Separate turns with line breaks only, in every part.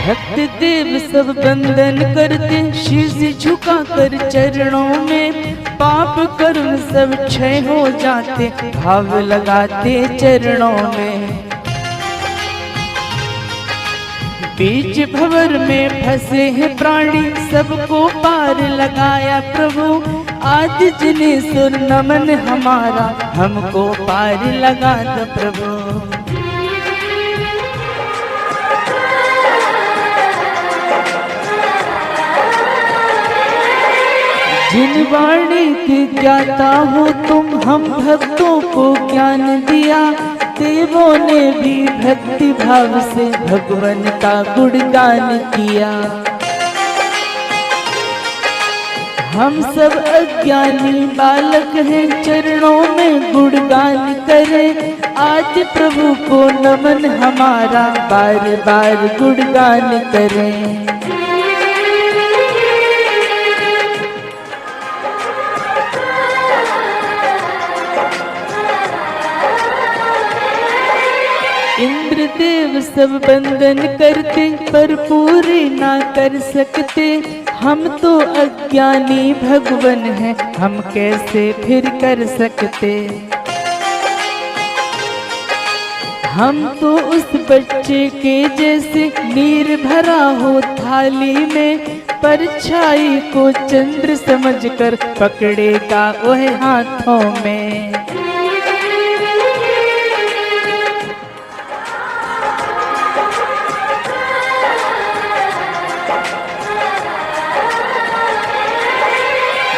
भक्त देव सब बंदन करते, शीश झुका कर चरणों में, पाप कर्म सब क्षय हो जाते, भाव लगाते चरणों में। बीच भंवर में फंसे हैं प्राणी, सबको पार लगाया प्रभु, आज जिनेश्वर नमन हमारा, हमको पार लगा दो प्रभु। जिन वाणी के ज्ञाता हो तुम, हम भक्तों को ज्ञान दिया, देवों ने भी भक्ति भाव से भगवान का गुणगान किया। हम सब अज्ञानी बालक हैं, चरणों में गुणगान करें, आज प्रभु को नमन हमारा, बार बार गुणगान करें। इंद्रदेव सब बंदन करते, पर पूरे ना कर सकते, हम तो अज्ञानी भगवन हैं, हम कैसे फिर कर सकते। हम तो उस बच्चे के जैसे, नीर भरा हो थाली में, परछाई को चंद्र समझकर पकड़ेगा वह हाथों में।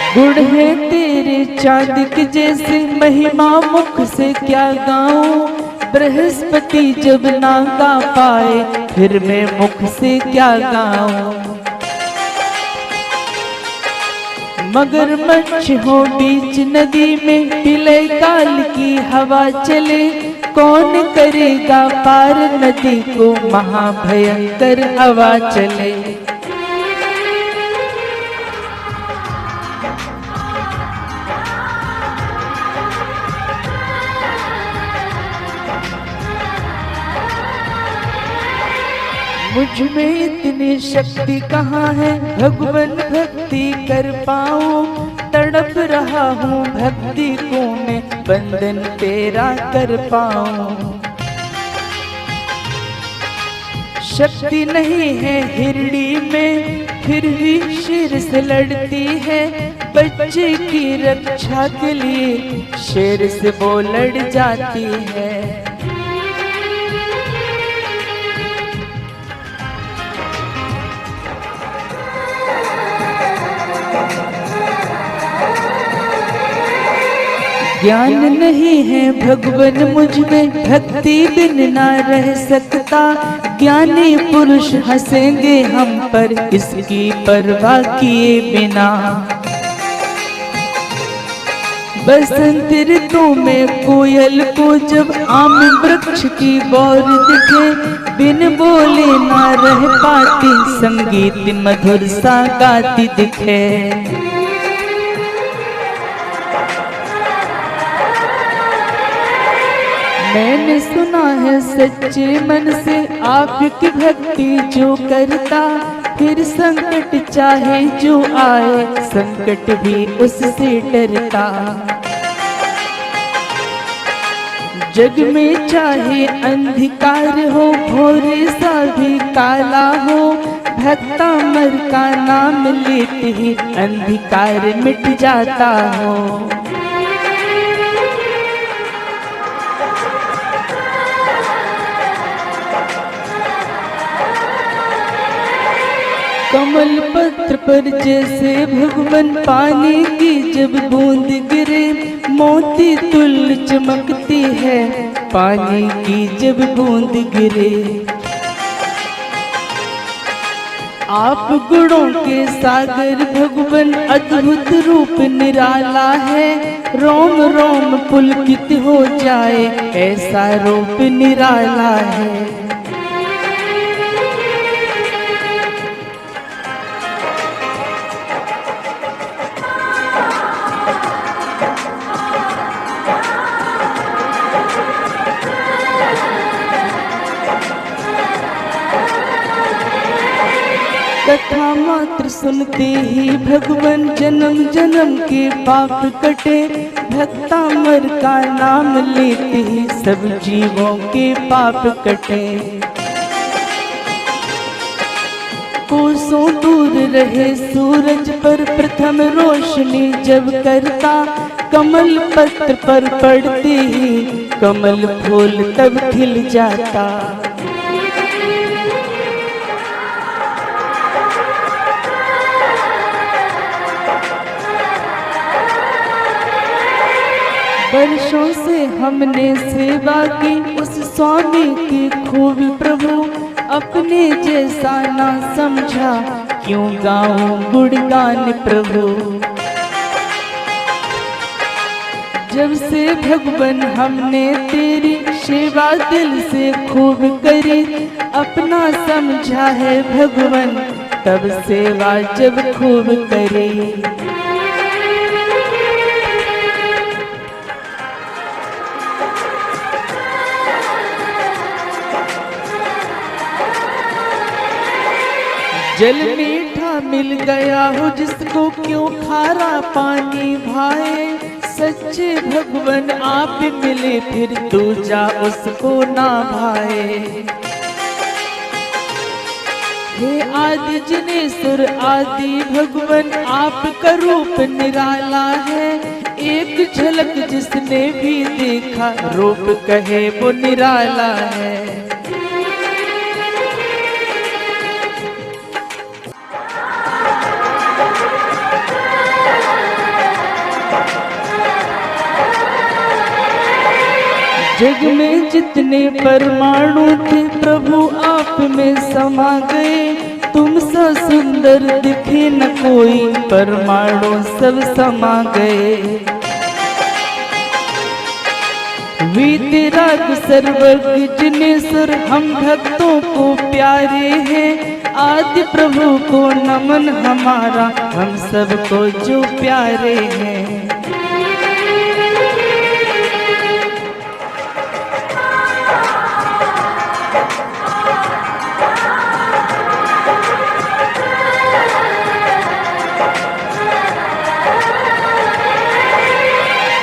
गुण है तेरे चांद के जैसे, महिमा मुख से क्या गाऊं, बृहस्पति जब ना गा पाए, फिर मैं मुख से क्या गाऊं। मगरमच्छ हो बीच नदी में, विलय काल की हवा चले, कौन करेगा पार नदी को, महाभयंकर हवा चले। मुझ में इतनी शक्ति कहाँ है, भगवान भक्ति कर पाऊं, तड़प रहा हूँ भक्ति को मैं, बंधन तेरा कर पाऊं। शक्ति नहीं है हिरड़ी में, फिर भी शेर से लड़ती है, बच्चे की रक्षा के लिए शेर से वो लड़ जाती है। ज्ञान नहीं है भगवान मुझ में, भक्ति बिन ना रह सकता, ज्ञानी पुरुष हंसेंगे हम पर, इसकी परवाह किए बिना। बसंत ऋतु में कोयल को जब आम वृक्ष की बौर दिखे, बिन बोले ना रह पाती, संगीत मधुर सा गाती दिखे। मैंने सुना है सच्चे मन से, आपकी भक्ति जो करता, फिर संकट चाहे जो आए, संकट भी उससे डरता। जग में चाहे अंधकार हो, भोरे सा भी काला हो, भक्ता मर का नाम लेते ही अंधकार मिट जाता हो। कमल पत्र पर जैसे भगवान, पानी की जब बूंद गिरे, मोती तुल्य चमकती है, पानी की जब बूंद गिरे। आप गुणों के सागर भगवान, अद्भुत रूप निराला है, रोम रोम पुलकित हो जाए, ऐसा रूप निराला है। कथा मात्र सुनते ही भगवान जन्म जन्म के पाप कटे। भक्तामर का नाम लेते ही सब जीवों के पाप कटे। कोसों दूर रहे सूरज पर प्रथम रोशनी जब करता। कमल पत्र पर पड़ते ही कमल फूल तब खिल जाता। वर्षों से हमने सेवा की उस स्वामी की खूब प्रभु। अपने जैसा ना समझा क्यों गाऊं गुणगान प्रभु। जब से भगवन हमने तेरी सेवा दिल से खूब करी। अपना समझा है भगवन तब सेवा जब खूब करी। जल मीठा मिल गया हो जिसको क्यों खारा पानी भाए। सच्चे भगवन आप मिले फिर दूजा उसको ना भाए। हे आदि जिनेश्वर आदि भगवन आपका रूप निराला है। एक झलक जिसने भी देखा रूप कहे वो निराला है। जग में जितने परमाणु थे प्रभु आप में समा गए। तुम सा सुंदर दिखे न कोई परमाणु सब समा गए। वीतराग सर्वज्ञ जिनेश्वर हम भक्तों को प्यारे हैं। आदि प्रभु को नमन हमारा हम सबको जो प्यारे हैं।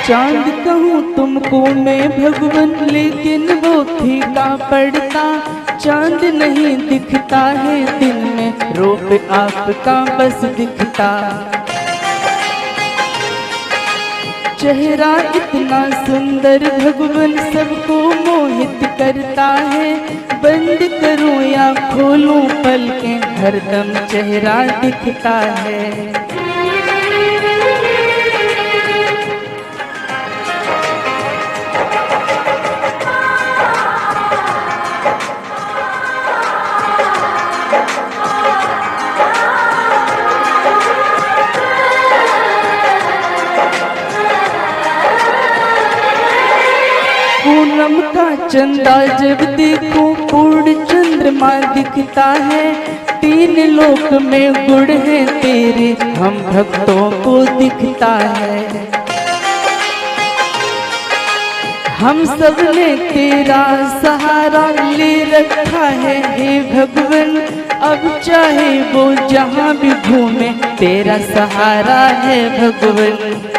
चांद कहूँ तुमको मैं भगवन लेकिन वो फीका पड़ता। चांद नहीं दिखता है दिन में रूप आपका बस दिखता। चेहरा इतना सुंदर भगवन सबको मोहित करता है। बंद करूं या खोलूं पलकें हरदम चेहरा दिखता है। पूनम का चंदा जब देखो पूर्ण चंद्रमा दिखता है। तीन लोक में गुण है तेरे हम भक्तों को दिखता है। हम सब ने तेरा सहारा ले रखा है हे भगवन। अब चाहे वो जहाँ भी घूमे तेरा सहारा है भगवन।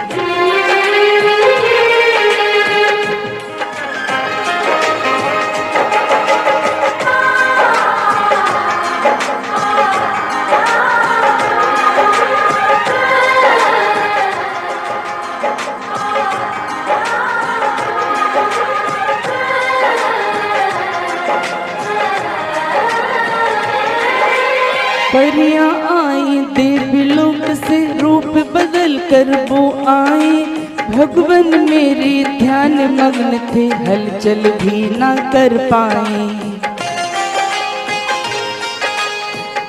परियां आई देवलोक से रूप बदल कर वो आई। भगवन मेरे ध्यान मग्न थे हलचल भी ना कर पाए।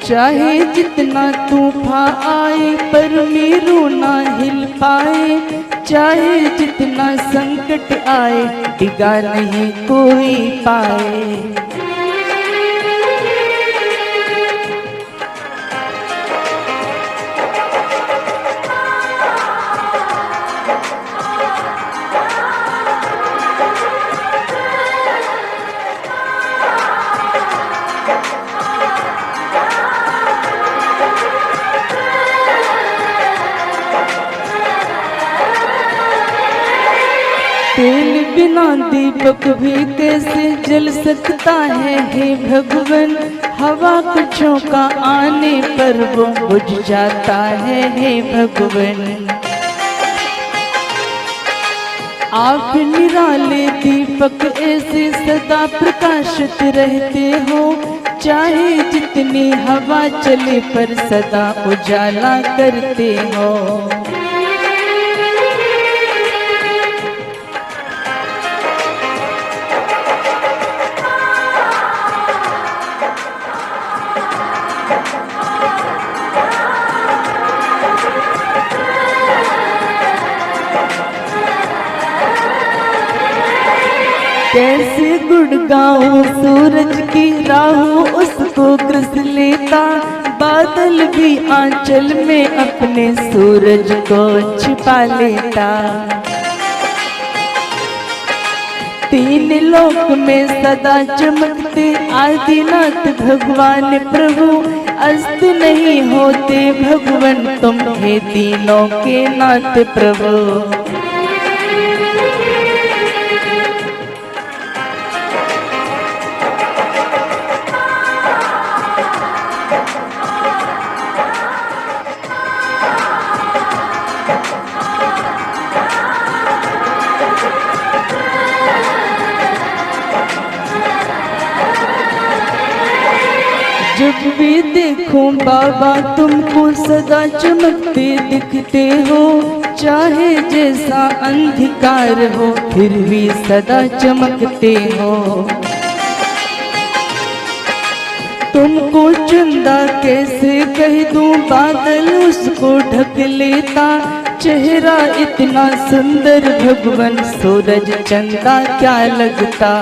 चाहे जितना तूफान आए पर मेरू ना हिल पाए। चाहे जितना संकट आए डिगा नहीं कोई पाए। तेल बिना दीपक भी कैसे जल सकता है हे भगवन, हवा का झोंका आने पर वो बुझ जाता है हे भगवन। आप निराले दीपक ऐसे सदा प्रकाशित रहते हो, चाहे जितनी हवा चले पर सदा उजाला करते हो। कैसे गुड़गाऊं सूरज की राहों उसको ग्रस लेता, बादल भी आंचल में अपने सूरज को छिपा लेता। तीन लोक में सदा चमकते आदिनाथ भगवान प्रभु, अस्त नहीं होते भगवन तुम हे तीनों के नाथ प्रभु। जब भी देखूं बाबा तुमको सदा चमकते दिखते हो, चाहे जैसा अंधकार हो फिर भी सदा चमकते हो। तुमको चंदा कैसे कह दूं, बादल उसको ढक लेता, चेहरा इतना सुंदर भगवन सूरज चंदा क्या लगता।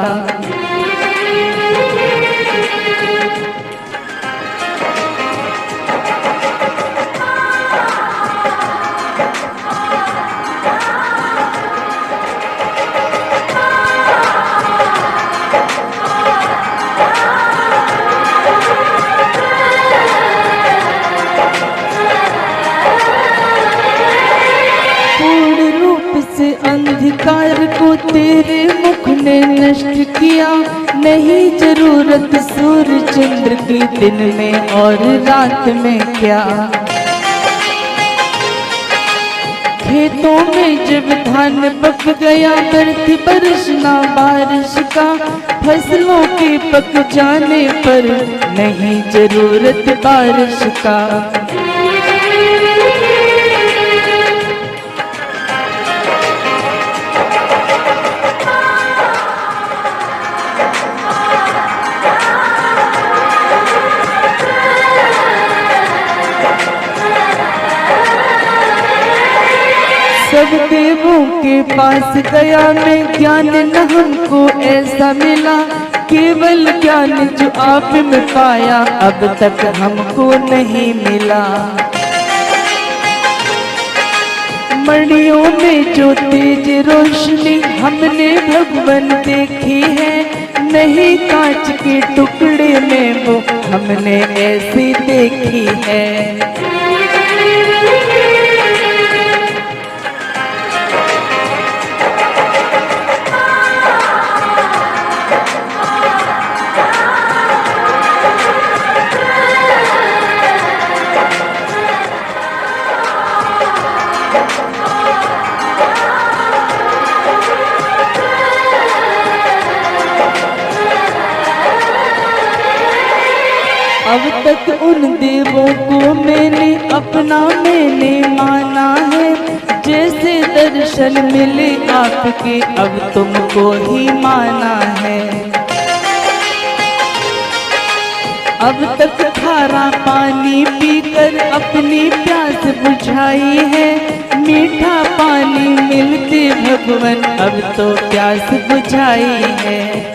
अंधकार को तेरे मुख ने नष्ट किया, नहीं जरूरत सूर्य चंद्र की दिन में और रात में क्या। खेतों में जब धान पक गया, बरती बरसना बारिश का, फसलों के पक जाने पर नहीं जरूरत बारिश का। सब देवों के पास गया मैं, ज्ञान न हमको ऐसा मिला, केवल ज्ञान जो आप में पाया अब तक हमको नहीं मिला। मणियों में जो तेज रोशनी हमने भगवन देखी है, नहीं कांच के टुकड़े में वो हमने ऐसी देखी है। अब तक उन देवों को मैंने अपना माना है, जैसे दर्शन मिले आपके अब तुमको ही माना है। अब तक खारा पानी पीकर अपनी प्यास बुझाई है, मीठा पानी मिलते भगवन अब तो प्यास बुझाई है।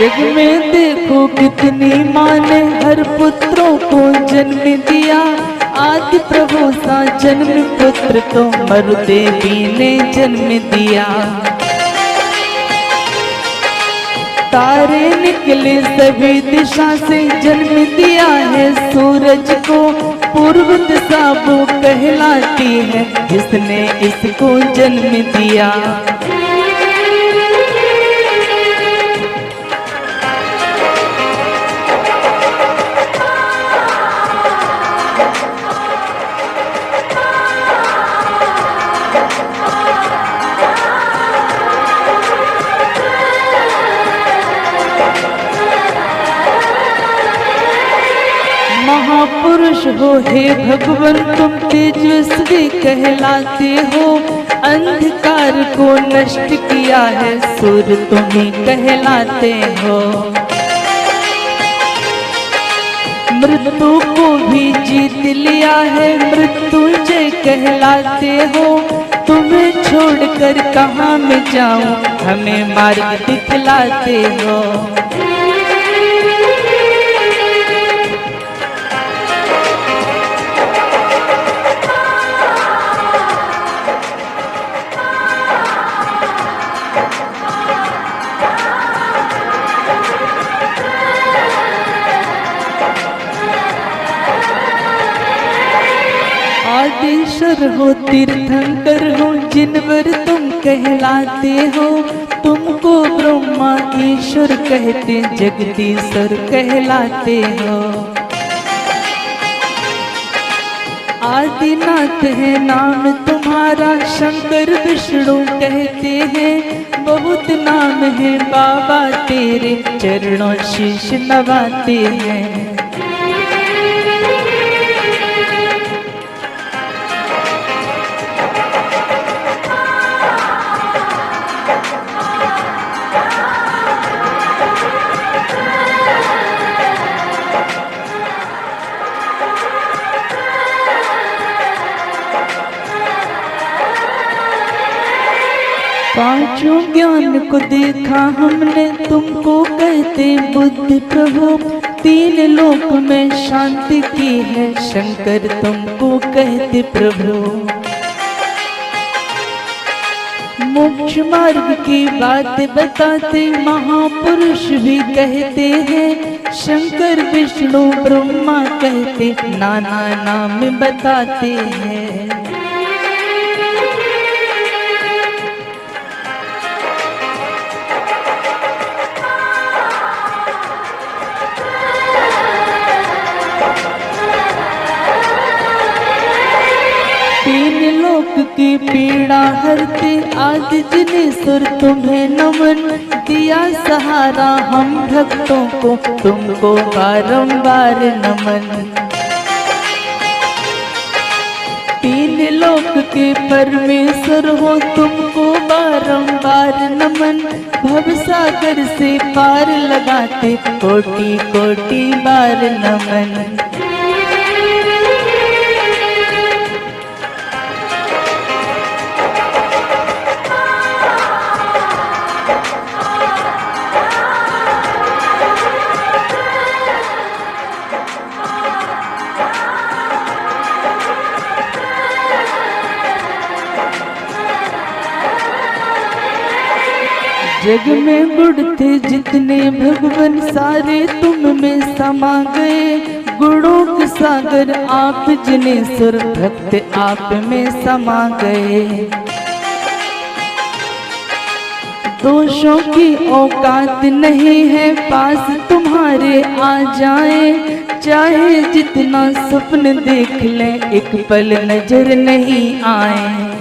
जग में देखो कितनी माँ ने हर पुत्रों को जन्म दिया, आदि प्रभु सा जन्म पुत्र तो मरु देवी ने जन्म दिया। तारे निकले सभी दिशा से जन्म दिया है सूरज को, पूर्व दिशा वो कहलाती है जिसने इसको जन्म दिया। महापुरुष हो हे भगवान तुम तेजस्वी कहलाते हो, अंधकार को नष्ट किया है सूर्य तुम ही कहलाते हो। मृत्यु को भी जीत लिया है मृत्युंजय कहलाते हो, तुम्हें छोड़कर कहाँ मैं जाऊँ हमें मार्ग दिखलाते हो। आदिश्वर हो तीर्थंकर हो जिनवर तुम कहलाते हो, तुमको ब्रह्मा ईश्वर कहते जगदीश्वर कहलाते हो। आदिनाथ है नाम तुम्हारा शंकर विष्णु कहते हैं, बहुत नाम है बाबा तेरे चरणों शीश नवाते हैं। पांचों ज्ञान को देखा हमने तुमको कहते बुद्धि प्रभु, तीन लोक में शांति की है शंकर तुमको कहते प्रभु। मोक्ष मार्ग की बात बताते महापुरुष भी कहते हैं, शंकर विष्णु ब्रह्मा कहते नाना नाम बताते हैं। तीन लोक की पीड़ा हरते आदि जिनेश्वर तुम्हें नमन, दिया सहारा हम भक्तों को तुमको बारंबार नमन। तीन लोक के परमेश्वर हो तुमको बारंबार नमन, भवसागर से पार लगाते कोटि कोटि बार नमन। जग में गुण थे जितने भगवान सारे तुम में समा गए, गुणों के सागर आप जिनेश्वर भक्त आप में समा गए। दोषों की औकात नहीं है पास तुम्हारे आ जाए, चाहे जितना सपन देख ले एक पल नजर नहीं आए।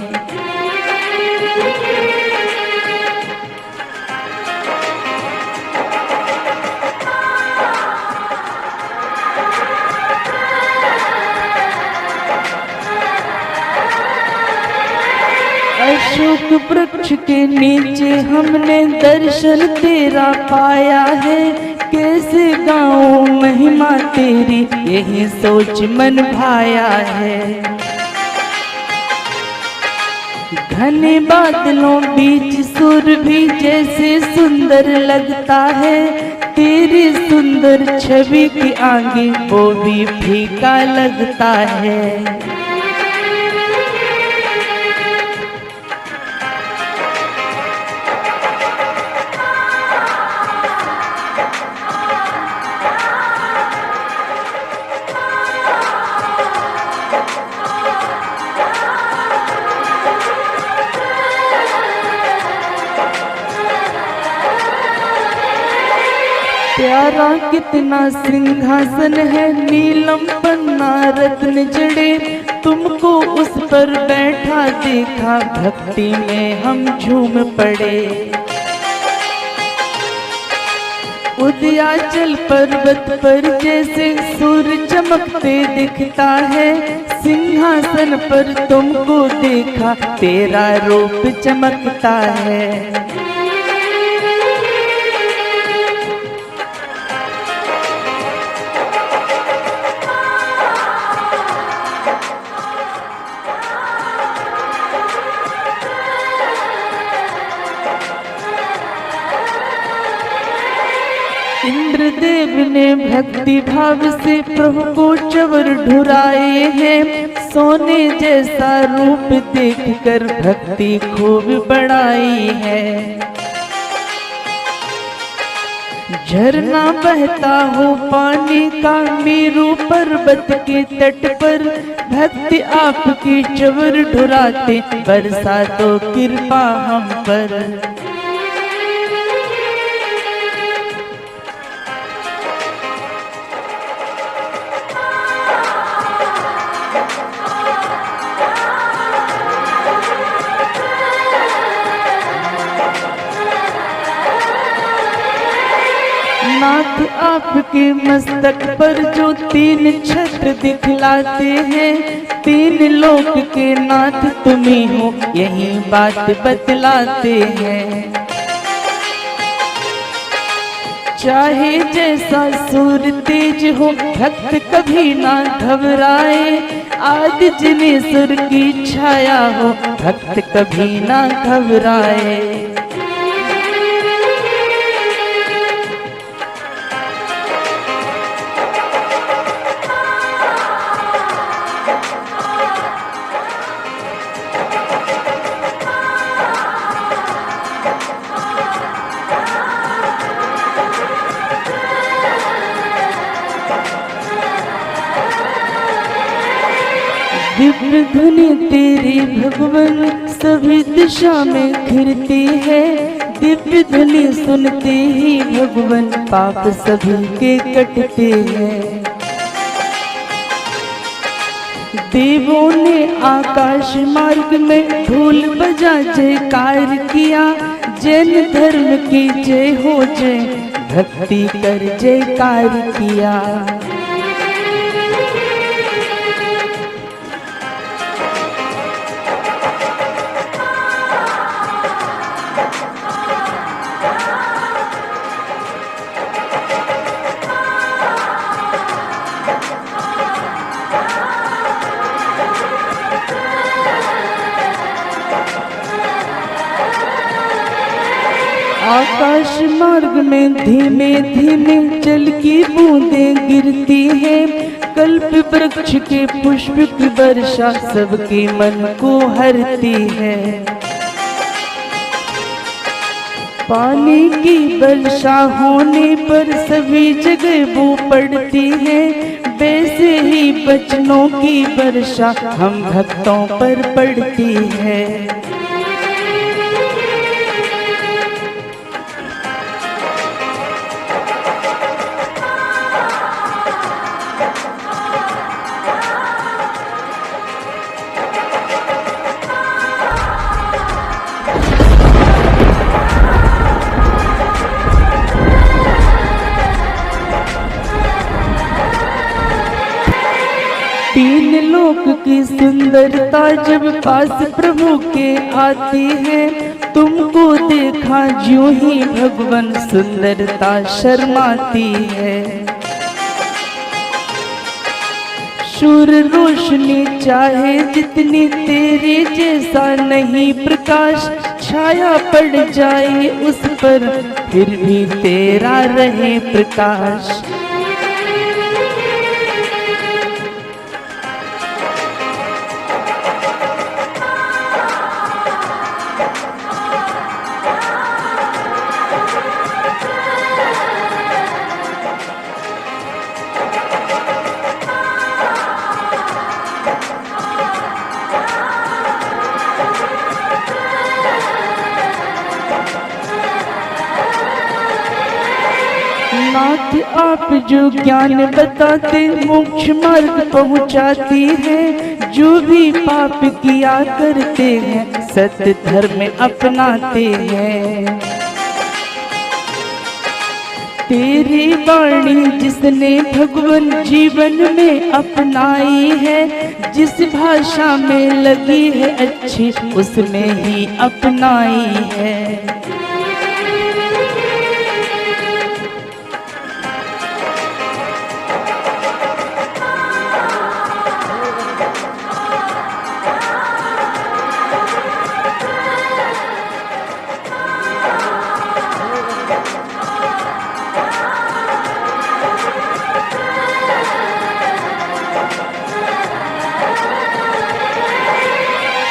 अशोक वृक्ष के नीचे हमने दर्शन तेरा पाया है, कैसे गाऊं महिमा तेरी यही सोच मन भाया है। घने बादलों बीच सुर भी जैसे सुंदर लगता है, तेरी सुंदर छवि के आगे वो भी फीका लगता है। प्यारा कितना सिंहासन है, नीलम पन्ना रत्न जड़े, तुमको उस पर बैठा देखा भक्ति में हम झूम पड़े। उदयाचल पर्वत पर जैसे सूर्य चमकते दिखता है, सिंहासन पर तुमको देखा तेरा रूप चमकता है। इंद्रदेव ने भक्ति भाव से प्रभु को चवर ढुराए हैं, सोने जैसा रूप देखकर भक्ति खूब बढ़ाई है। झरना बहता हो पानी का मेरू पर्वत के तट पर, भक्ति आपकी चवर ढुराते बरसा तो कृपा हम पर। नाथ आपके मस्तक पर जो तीन छत्र दिखलाते हैं, तीन लोक के नाथ तुम्ही हो यही बात बतलाते हैं। चाहे जैसा सूर्य तेज हो भक्त कभी ना घबराए, आदि जिनेश्वर की छाया हो भक्त कभी ना घबराए। दिव्य धुनी तेरी भगवन सभी दिशा में घिरती है, दिव्य धुनी सुनते ही भगवन पाप सभी के कटते हैं। देवों ने आकाश मार्ग में ढोल बजा जयकार किया, जैन धर्म की जय हो जय भक्ति कर जयकार किया। आकाश मार्ग में धीमे धीमे जल की बूंदें गिरती हैं, कल्प वृक्ष के पुष्प की वर्षा सबके मन को हरती है। पानी की वर्षा होने पर सभी जगह वो पड़ती है, वैसे ही बचनों की वर्षा हम भक्तों पर पड़ती है। तीन लोक की सुंदरता जब पास प्रभु के आती है, तुमको देखा ज्यों ही भगवन सुंदरता शर्माती है। शूर रोशनी चाहे जितनी, तेरे जैसा नहीं प्रकाश। छाया पड़ जाए उस पर, फिर भी तेरा रहे प्रकाश। नाथ आप जो ज्ञान बताते, मोक्ष मार्ग पहुँचाती है। जो भी पाप किया करते हैं, सत्य धर्म अपनाते हैं। तेरी वाणी जिसने भगवान जीवन में अपनाई है, जिस भाषा में लगी है अच्छी, उसमें ही अपनाई है।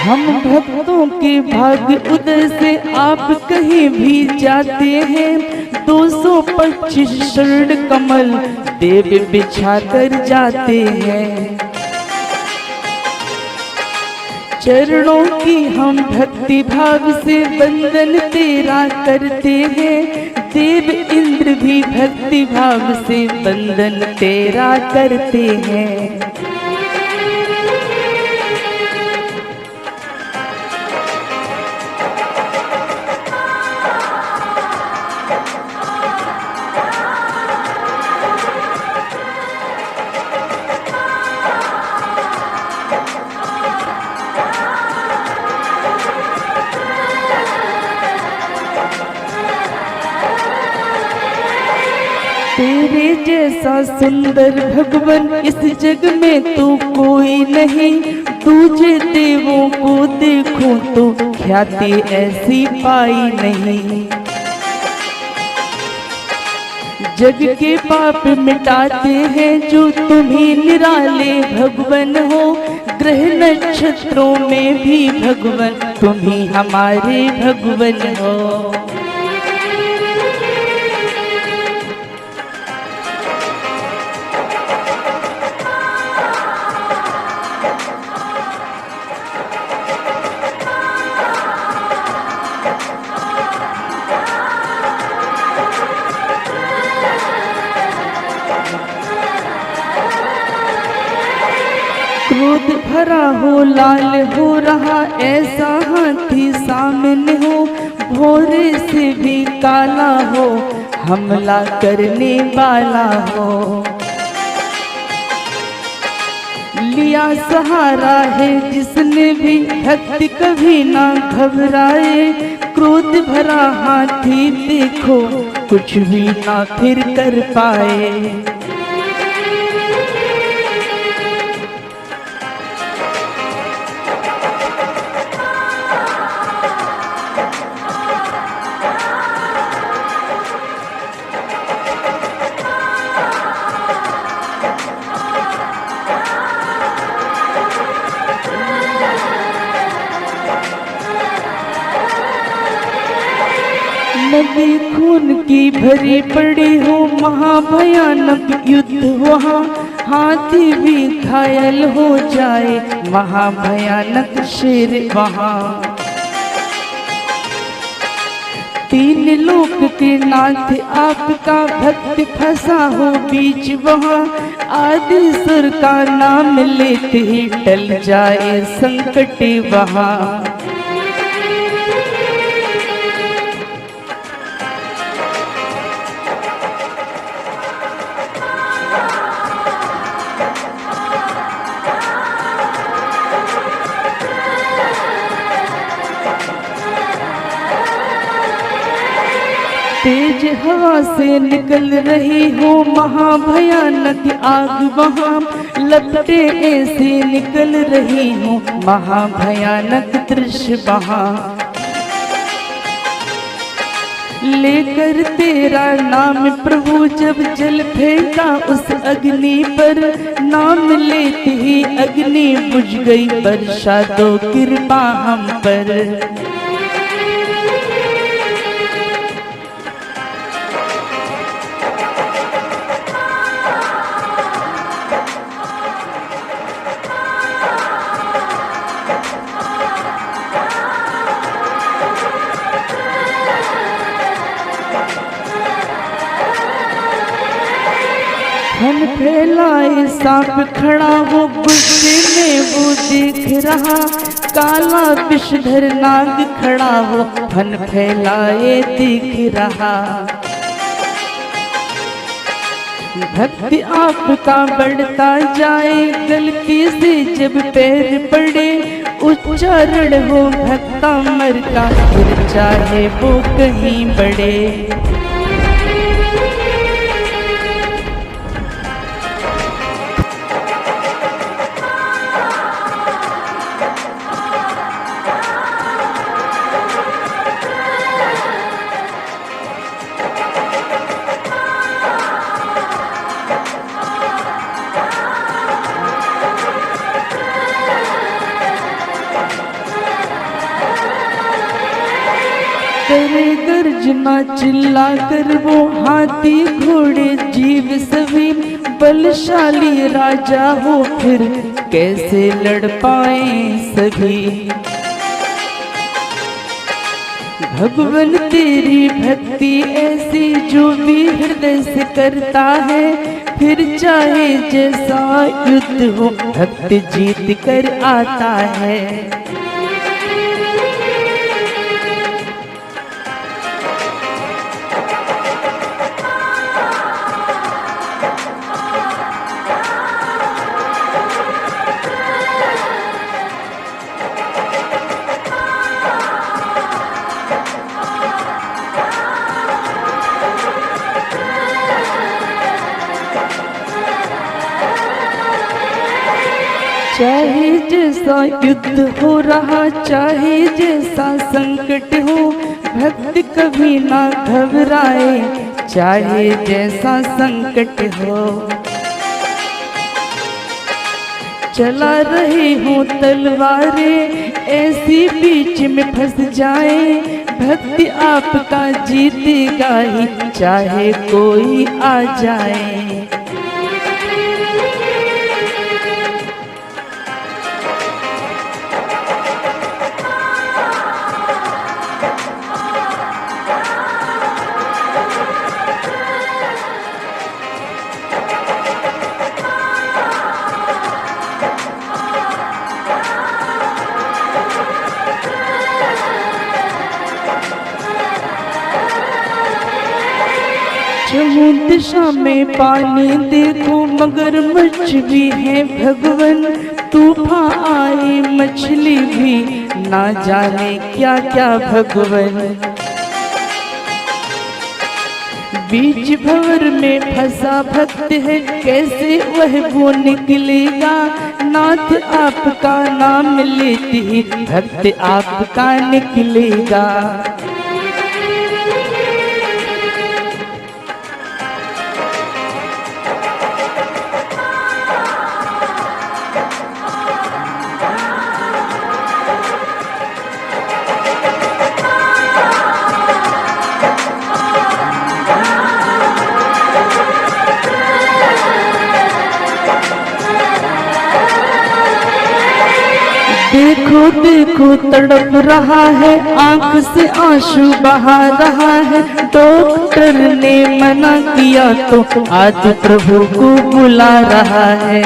हम भक्तों के भाग्य उदय से आप कहीं भी जाते हैं। 225 शरण कमल देव बिछा कर जाते हैं। चरणों की हम भक्ति भाव से वंदन तेरा करते हैं। देव इंद्र भी भक्ति भाव से वंदन तेरा करते हैं। तेरे जैसा सुंदर भगवान इस जग में तो कोई नहीं। तुझे देवों को देखूं तो ख्याति ऐसी पाई नहीं। जग के पाप मिटाते हैं जो तुम्ही निराले भगवान हो। ग्रह नक्षत्रों में भी भगवान तुम्ही हमारे भगवान हो। क्रोध भरा हो लाल हो रहा ऐसा हाथी सामने हो। भोरे से भी काला हो हमला करने वाला हो। लिया सहारा है जिसने भी भक्ति कभी ना घबराए। क्रोध भरा हाथी देखो कुछ भी ना फिर कर पाए। नदी खून की भरी पड़ी हो महाभयानक युद्ध वहाँ। हाथी भी घायल हो जाए महाभयानक शेर वहाँ। तीन लोक के नाथ आपका भक्त फंसा हो बीच वहाँ। आदि सुर का नाम लेते ही टल जाए संकट वहाँ। तेज हवा से निकल रही हो महाभयानक आग, वहाँ लपटे ऐसे निकल रही हो महाभयानक दृश्य वहाँ। लेकर तेरा नाम प्रभु जब जल फेंका उस अग्नि पर, नाम लेते ही अग्नि बुझ गई, बरसा दो कृपा हम पर। फन फैलाए सांप खड़ा हो, गुस्से में वो देख रहा, काला विषधर नाग खड़ा हो, फन फैलाए दिख रहा। भक्ति आपका बढ़ता जाए, गलती से जब पैर पड़े, उच्चारण हो भक्ता मर का, फिर चाहे वो कहीं बढ़े। करे गर्जना चिल्ला कर वो हाथी घोड़े जीव सभी, बलशाली राजा हो फिर कैसे लड़ पाए सभी। भगवान तेरी भक्ति ऐसी जो भी हृदय से करता है, फिर चाहे जैसा युद्ध हो भक्त जीत कर आता है। चाहे जैसा युद्ध हो रहा, चाहे जैसा संकट हो, भक्त कभी ना घबराए, चाहे जैसा संकट हो। चला रहे हो तलवारें ऐसी बीच में फंस जाए, भक्ति आपका जीतेगा ही चाहे कोई आ जाए। चहुं दिशा में पानी देखो मगरमच्छ भी है भगवन, तूफान आए मछली भी ना जाने क्या क्या भगवन। बीच भंवर में फंसा भक्त है कैसे वह वो निकलेगा, नाथ आपका नाम लेते ही भक्त आपका निकलेगा। देखो देखो तड़प रहा है, आंख से आंसू बहा रहा है, डॉक्टर ने मना किया तो आज प्रभु को बुला रहा है।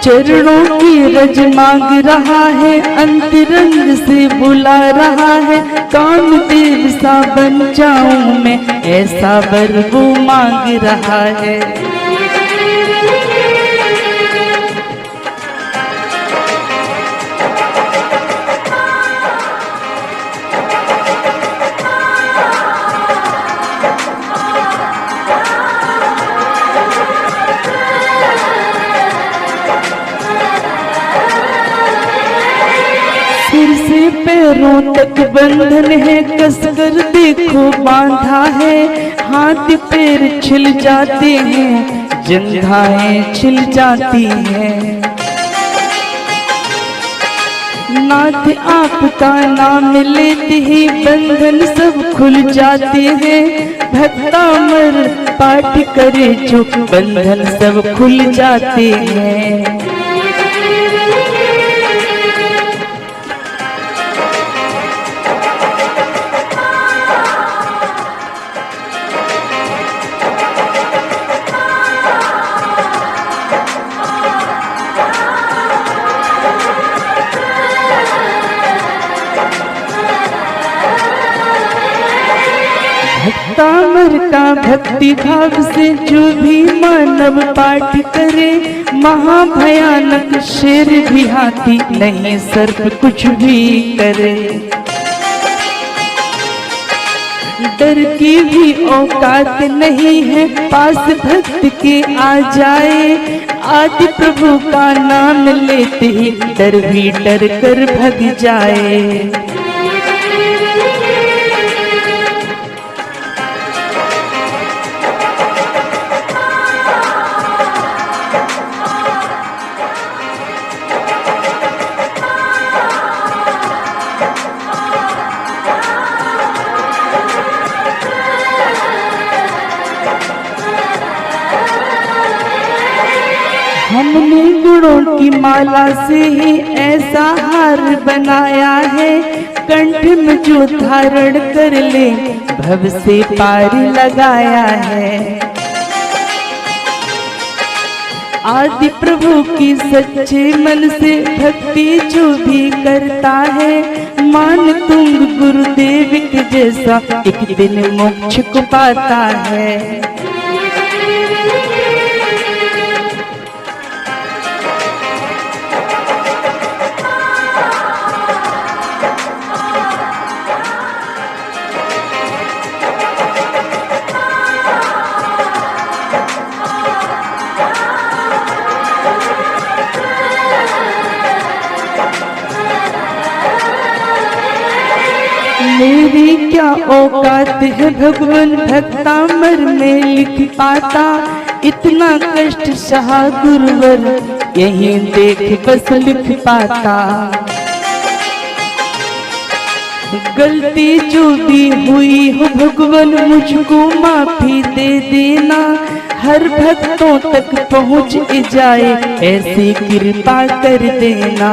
चरणों की रज मांग रहा है, अंतरंग से बुला रहा है, कामदेव सा बन जाऊं मैं ऐसा वर वो मांग रहा है। पैरों तक बंधन है, कसकर देखो बांधा है। हाथ पैर छिल जाते हैं, जंघाएं छिल जाती हैं। नाथ आपका नाम लेते ही बंधन सब खुल जाते हैं। भक्तामर पाठ करे जो बंधन सब खुल जाते हैं। भक्तामर का भक्ति भाव से जो भी मानव पाठ करे, महाभयानक शेर भी हाथी नहीं सर्प कुछ भी करे। डर की भी औकात नहीं है, पास भक्त के आ जाए। आदि प्रभु का नाम लेते ही डर भी डर कर भग जाए। हमने गुणों की माला से ही ऐसा हार बनाया है। कंठ में जो धारण कर ले भव से पार लगाया है। आदि प्रभु की सच्चे मन से भक्ति जो भी करता है, मान तुंग गुरुदेव के जैसा एक दिन मोक्ष को पाता है। मेरी क्या औकात है भगवान भक्तामर में लिख पाता। इतना कष्ट सहा गुरुवर यहीं देख बस लिख पाता। गलती जो भी हुई हो भगवान मुझको माफी दे देना। हर भक्तों तक पहुँच जाए ऐसी कृपा कर देना।